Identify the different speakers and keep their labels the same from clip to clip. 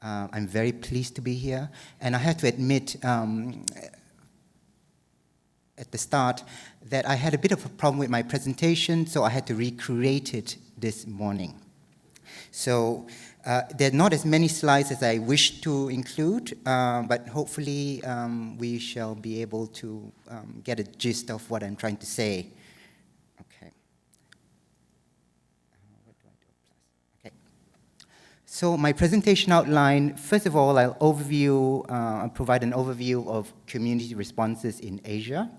Speaker 1: I'm very pleased to be here. And I have to admit at the start that I had a bit of a problem with my presentation, so I had to recreate it this morning. So there are not as many slides as I wish to include, but hopefully we shall be able to get a gist of what I'm trying to say. Okay. What do I do? Okay. So my presentation outline, first of all, I'll provide an overview of community responses in Asia.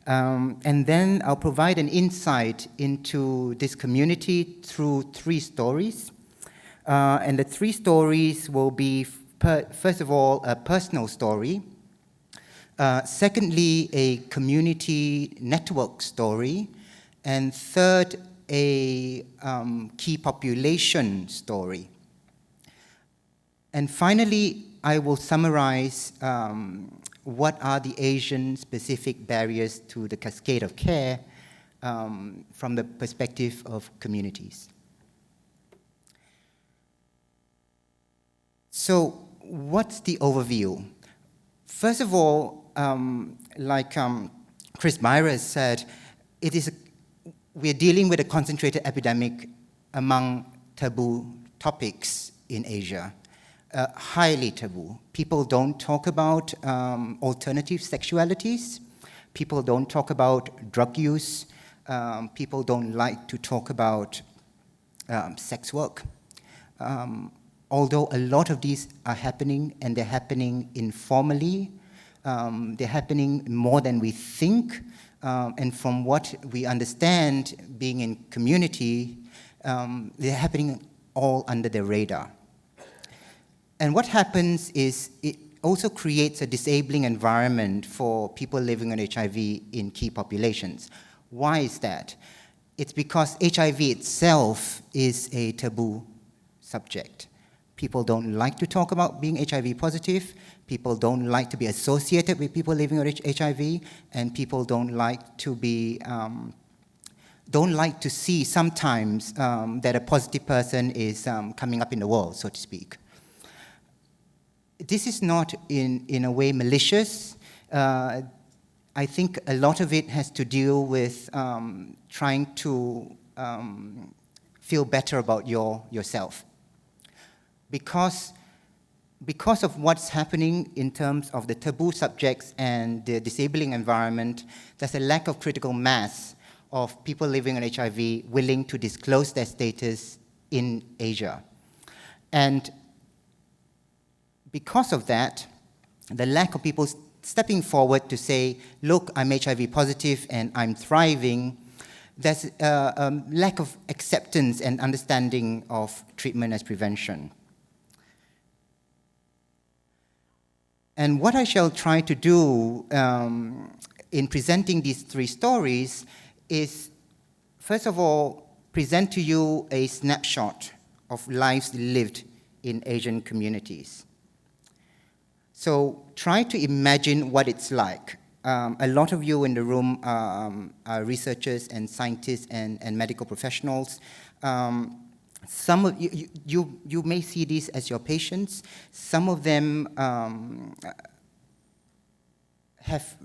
Speaker 1: And then I'll provide an insight into this community through 3 stories. And the 3 stories will be, first of all, a personal story. Secondly, a community network story. And third, a key population story. And finally, I will summarize what are the Asian-specific barriers to the cascade of care from the perspective of communities. So what's the overview? First of all, like Chris Myra has said, we're dealing with a concentrated epidemic among taboo topics in Asia. Highly taboo. People don't talk about alternative sexualities. People don't talk about drug use. People don't like to talk about sex work. Although a lot of these are happening, and they're happening informally, they're happening more than we think, and from what we understand being in community, they're happening all under the radar. And what happens is it also creates a disabling environment for people living with HIV in key populations. Why is that? It's because HIV itself is a taboo subject. People don't like to talk about being HIV positive. People don't like to be associated with people living with HIV, and people don't like to be, don't like to see sometimes that a positive person is coming up in the world, so to speak. This is not in a way malicious. I think a lot of it has to deal with trying to feel better about yourself. Because of what's happening in terms of the taboo subjects and the disabling environment, there's a lack of critical mass of people living with HIV willing to disclose their status in Asia. And because of that, the lack of people stepping forward to say, look, I'm HIV positive and I'm thriving, there's a lack of acceptance and understanding of treatment as prevention. And what I shall try to do in presenting these 3 stories is, first of all, present to you a snapshot of lives lived in Asian communities. So try to imagine what it's like. A lot of you in the room are researchers and scientists and medical professionals. Some of you may see these as your patients. Some of them have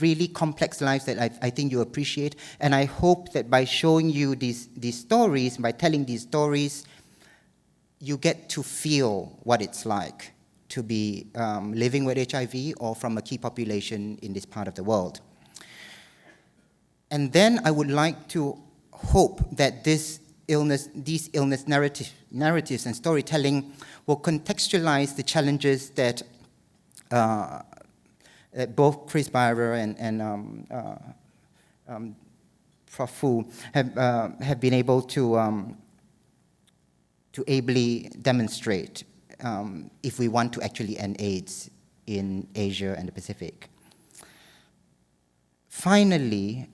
Speaker 1: really complex lives that I think you appreciate. And I hope that by showing you these stories, by telling these stories, you get to feel what it's like to be living with HIV or from a key population in this part of the world. And then I would like to hope that these illness narratives and storytelling will contextualize the challenges that both Chris Byrer and Prof. Fu have been able to ably demonstrate if we want to actually end AIDS in Asia and the Pacific. Finally,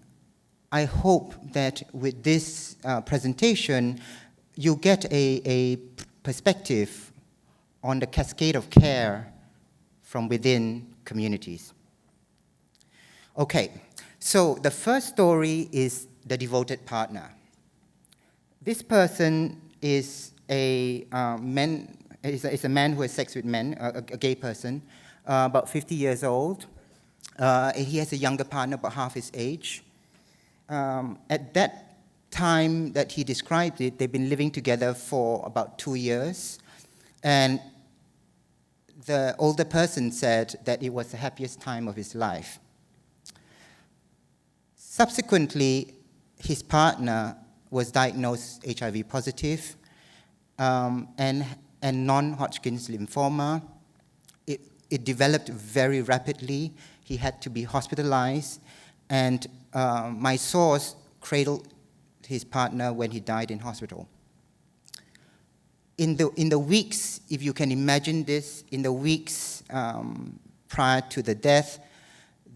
Speaker 1: I hope that with this presentation, you get a perspective on the cascade of care from within communities. Okay, so the first story is the devoted partner. This person is is a man who has sex with men, a gay person, about 50 years old. He has a younger partner, about half his age. At that time that he described it, they've been living together for about 2 years. And the older person said that it was the happiest time of his life. Subsequently, his partner was diagnosed HIV positive and non-Hodgkin's lymphoma. It developed very rapidly. He had to be hospitalized, and my source cradled his partner when he died in hospital. In the weeks, if you can imagine this, in the weeks prior to the death,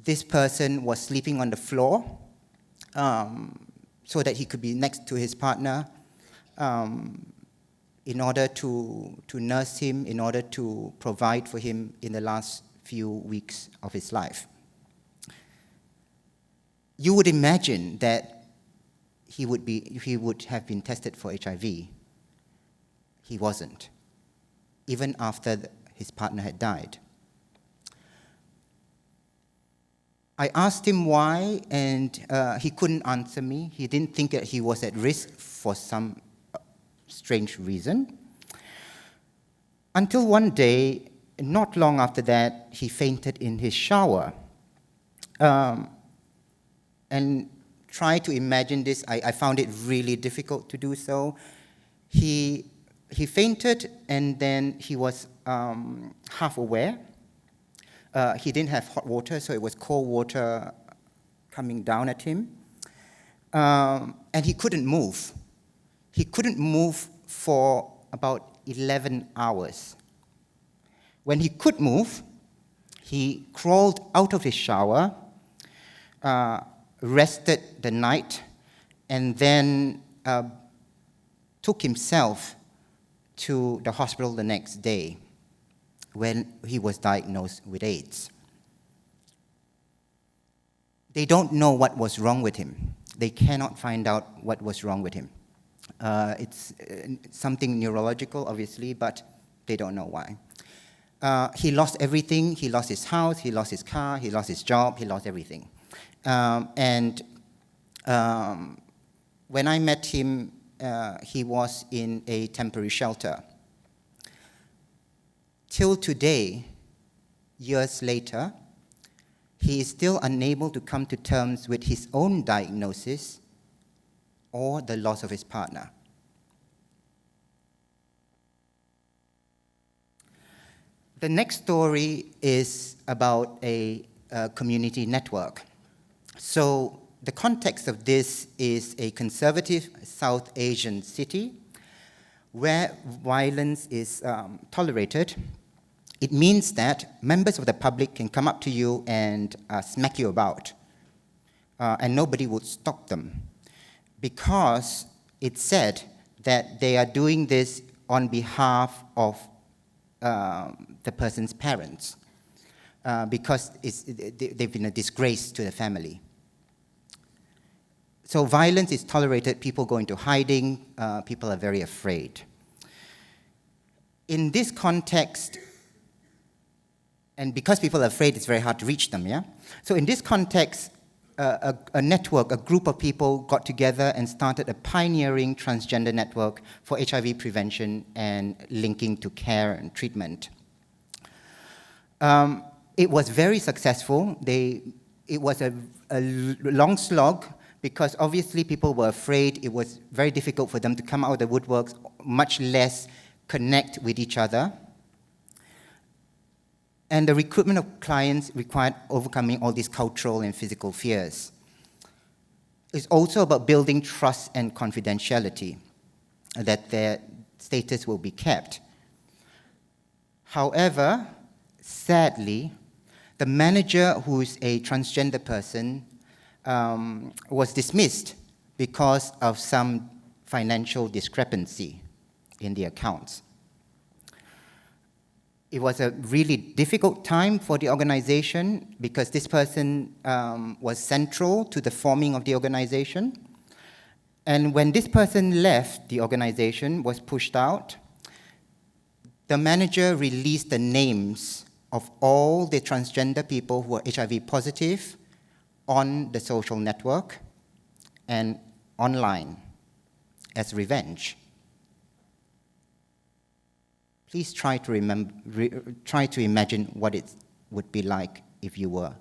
Speaker 1: this person was sleeping on the floor so that he could be next to his partner in order to nurse him, in order to provide for him in the last few weeks of his life. You would imagine that he would have been tested for HIV. He wasn't, even after his partner had died. I asked him why, and he couldn't answer me. He didn't think that he was at risk for some strange reason. Until one day, not long after that, he fainted in his shower. And try to imagine this, I found it really difficult to do so. He fainted, and then he was half aware. He didn't have hot water, so it was cold water coming down at him. And he couldn't move. He couldn't move for about 11 hours. When he could move, he crawled out of his shower, rested the night, and then took himself to the hospital the next day when he was diagnosed with AIDS. They don't know what was wrong with him. They cannot find out what was wrong with him. It's something neurological, obviously, but they don't know why. He lost everything. He lost his house, he lost his car, he lost his job, he lost everything. When I met him, he was in a temporary shelter. Till today, years later, he is still unable to come to terms with his own diagnosis or the loss of his partner. The next story is about a community network. So the context of this is a conservative South Asian city where violence is tolerated. It means that members of the public can come up to you and smack you about, and nobody would stop them, because it's said that they are doing this on behalf of the person's parents, because they've been a disgrace to the family. So violence is tolerated, people go into hiding, people are very afraid. In this context, and because people are afraid, it's very hard to reach them, yeah? So in this context, a network, a group of people got together and started a pioneering transgender network for HIV prevention and linking to care and treatment. It was very successful. It was a long slog, because obviously people were afraid. It was very difficult for them to come out of the woodworks, much less connect with each other. And the recruitment of clients required overcoming all these cultural and physical fears. It's also about building trust and confidentiality, that their status will be kept. However, sadly, the manager, who is a transgender person, was dismissed because of some financial discrepancy in the accounts. It was a really difficult time for the organization because this person was central to the forming of the organization. And when this person left the organization, was pushed out, the manager released the names of all the transgender people who were HIV positive on the social network and online as revenge. Please try to imagine what it would be like if you were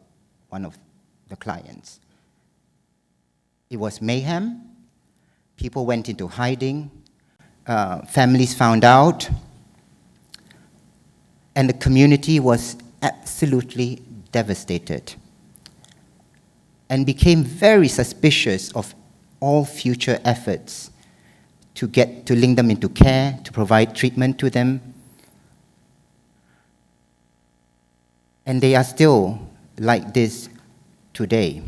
Speaker 1: one of the clients. It was mayhem. People went into hiding. Families found out. And the community was absolutely devastated and became very suspicious of all future efforts to link them into care, to provide treatment to them. And they are still like this today.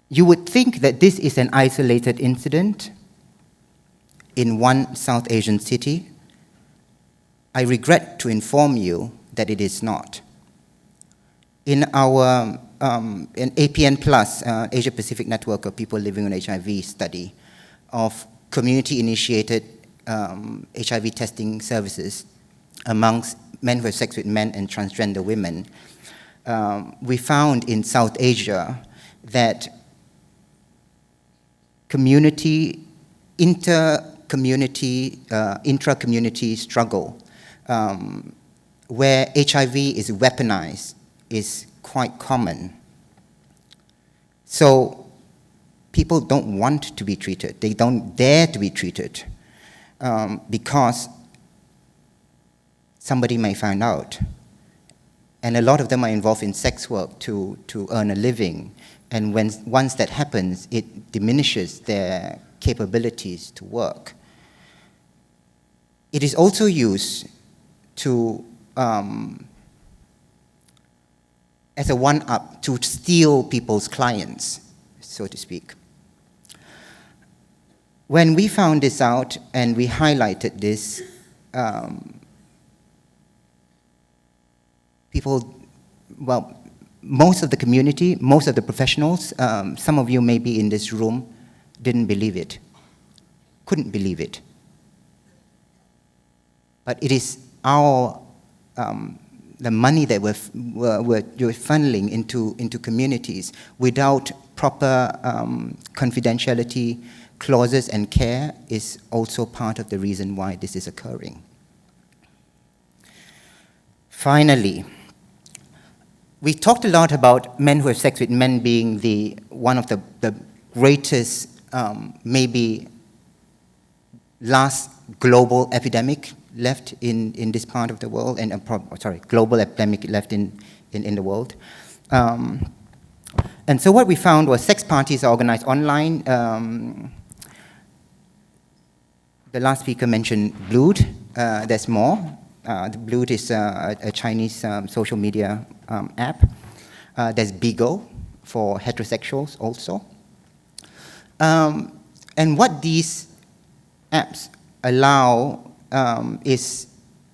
Speaker 1: You would think that this is an isolated incident in one South Asian city. I regret to inform you that it is not. In our in APN Plus, Asia Pacific Network of People Living with HIV study of community-initiated HIV testing services amongst men who have sex with men and transgender women, we found in South Asia that intra-community struggle where HIV is weaponized is quite common. So people don't want to be treated. They don't dare to be treated because somebody may find out. And a lot of them are involved in sex work to earn a living. And once that happens, it diminishes their capabilities to work. It is also used to, as a one-up, to steal people's clients, so to speak. When we found this out and we highlighted this, people, well, most of the community, most of the professionals, some of you may be in this room, didn't believe it, couldn't believe it. But it is our, the money that we're funneling into communities without proper confidentiality clauses and care is also part of the reason why this is occurring. Finally, we talked a lot about men who have sex with men being one of the greatest, maybe last global epidemic left in this part of the world, and global epidemic left in the world. And so what we found was sex parties are organized online. The last speaker mentioned Blood. There's more. The Blood is a Chinese social media app. There's Bigo for heterosexuals also. And what these apps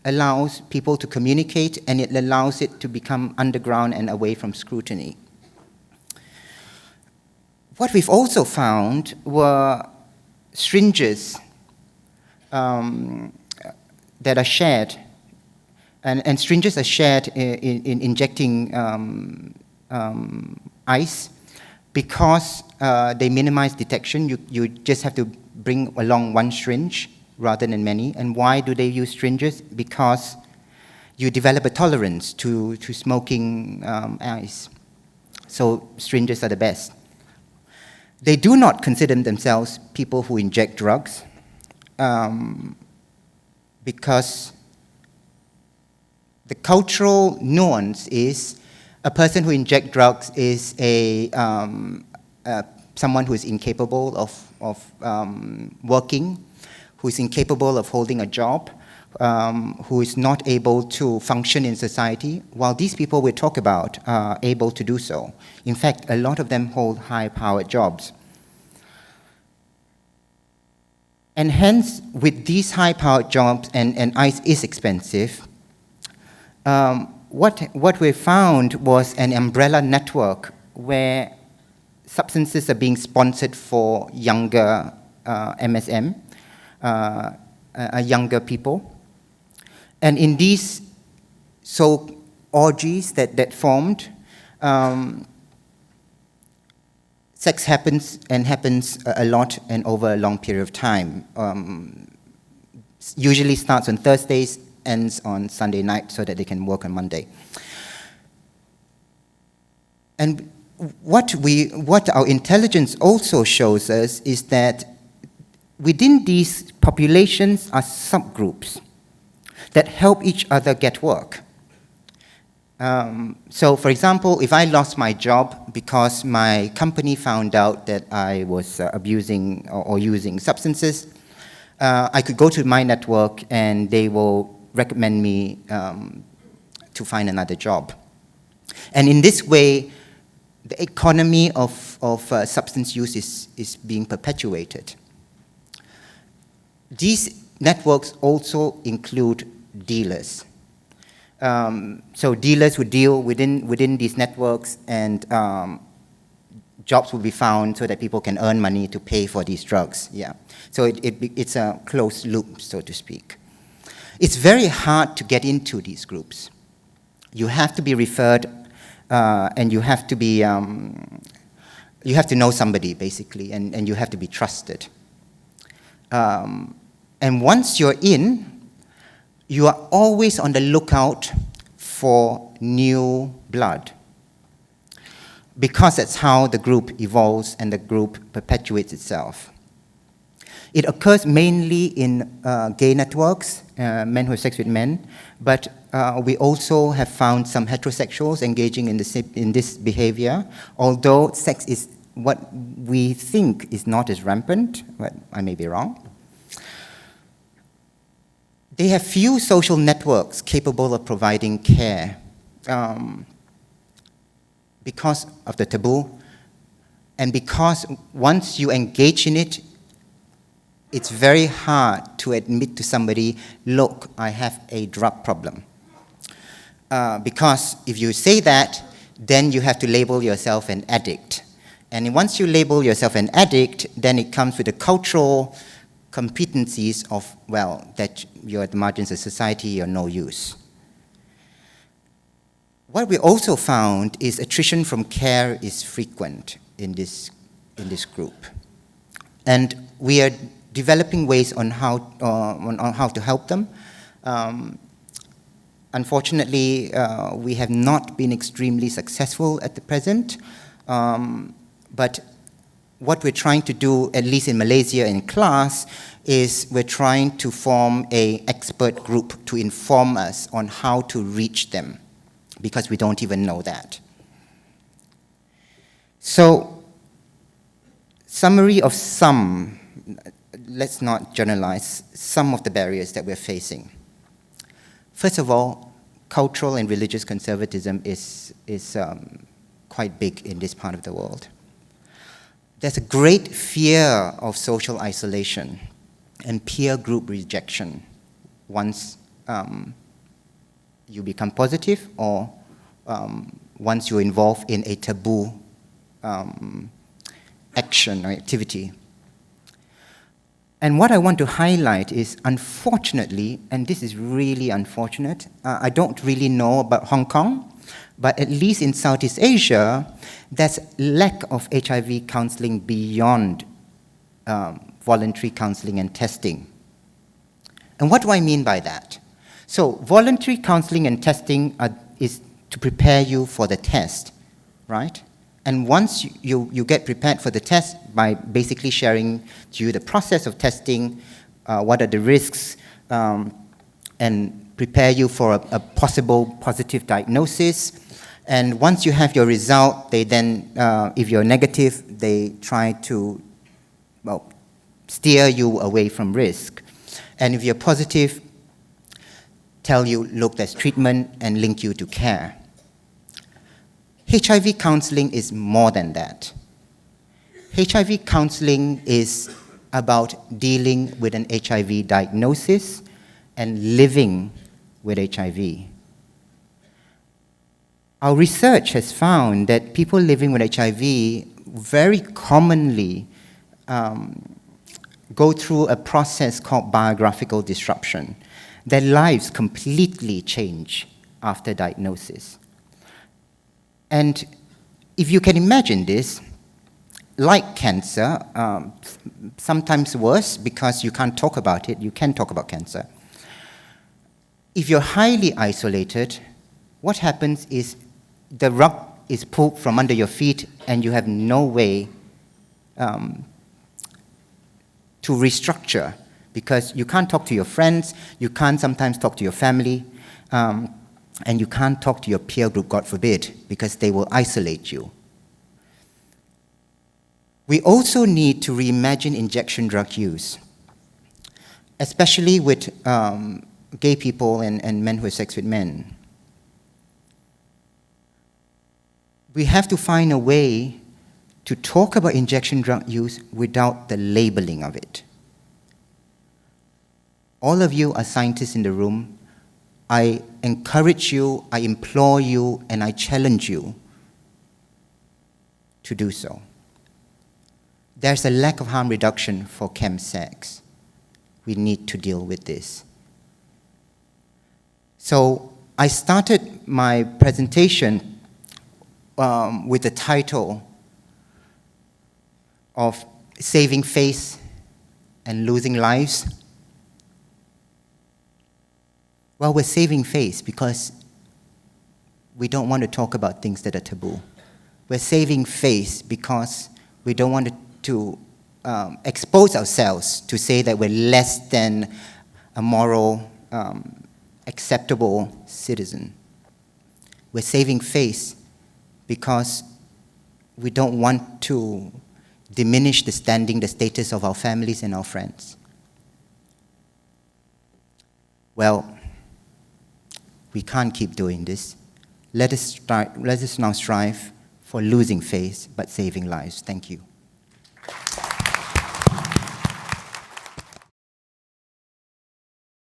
Speaker 1: allows people to communicate, and it allows it to become underground and away from scrutiny. What we've also found were syringes that are shared, and syringes are shared in injecting ice because they minimize detection. You just have to bring along one syringe rather than many. And why do they use syringes? Because you develop a tolerance to smoking ice. So syringes are the best. They do not consider themselves people who inject drugs because the cultural nuance is a person who injects drugs is someone who is incapable of working, who is incapable of holding a job, who is not able to function in society, while these people we talk about are able to do so. In fact, a lot of them hold high-powered jobs. And hence, with these high-powered jobs, and ice is expensive, what we found was an umbrella network where substances are being sponsored for younger MSM, younger people. And in these orgies that formed, sex happens a lot and over a long period of time. Usually starts on Thursdays, ends on Sunday night so that they can work on Monday. And what our intelligence also shows us is that within these populations are subgroups that help each other get work. So, for example, if I lost my job because my company found out that I was abusing or using substances, I could go to my network and they will recommend me to find another job. And in this way, the economy of substance use is being perpetuated. These networks also include dealers. So dealers would deal within these networks, and jobs will be found so that people can earn money to pay for these drugs. Yeah. So it's a closed loop, so to speak. It's very hard to get into these groups. You have to be referred, and you have to be you have to know somebody basically, and you have to be trusted. And once you're in, you are always on the lookout for new blood, because that's how the group evolves and the group perpetuates itself. It occurs mainly in gay networks, men who have sex with men, but we also have found some heterosexuals engaging in this behavior, although sex is what we think is not as rampant, but I may be wrong. They have few social networks capable of providing care because of the taboo, and because once you engage in it, it's very hard to admit to somebody, look, I have a drug problem. Because if you say that, then you have to label yourself an addict. And once you label yourself an addict, then it comes with the cultural competencies of, well, that you're at the margins of society, you're no use. What we also found is attrition from care is frequent in this group. And we are developing ways on how to help them. Unfortunately, we have not been extremely successful at the present, but what we're trying to do, at least in Malaysia in class, is we're trying to form an expert group to inform us on how to reach them, because we don't even know that. So, summary of some, let's not generalize, some of the barriers that we're facing. First of all, cultural and religious conservatism is quite big in this part of the world. There's a great fear of social isolation and peer group rejection once you become positive, or once you're involved in a taboo action or activity. And what I want to highlight is, unfortunately, and this is really unfortunate, I don't really know about Hong Kong, but at least in Southeast Asia, there's lack of HIV counseling beyond voluntary counseling and testing. And what do I mean by that? So voluntary counseling and testing is to prepare you for the test, right? And once you get prepared for the test by basically sharing to you the process of testing, what are the risks, and prepare you for a possible positive diagnosis. And once you have your result, they then, if you're negative, they try to, well, steer you away from risk. And if you're positive, tell you, look, there's treatment, and link you to care. HIV counseling is more than that. HIV counseling is about dealing with an HIV diagnosis and living with HIV. Our research has found that people living with HIV very commonly go through a process called biographical disruption. Their lives completely change after diagnosis. And if you can imagine this, like cancer, sometimes worse because you can't talk about it, you can talk about cancer. If you're highly isolated, what happens is the rug is pulled from under your feet and you have no way to restructure, because you can't talk to your friends, you can't sometimes talk to your family, and you can't talk to your peer group, God forbid, because they will isolate you. We also need to reimagine injection drug use, especially with gay people and men who have sex with men. We have to find a way to talk about injection drug use without the labeling of it. All of you are scientists in the room. I encourage you, I implore you, and I challenge you to do so. There's a lack of harm reduction for chemsex. We need to deal with this. So I started my presentation with the title of Saving Face and Losing Lives. Well, we're saving face because we don't want to talk about things that are taboo. We're saving face because we don't want to expose ourselves to say that we're less than a moral, acceptable citizen. We're saving face because we don't want to diminish the standing, the status of our families and our friends. Well, we can't keep doing this. Let us now strive for losing face but saving lives. Thank you.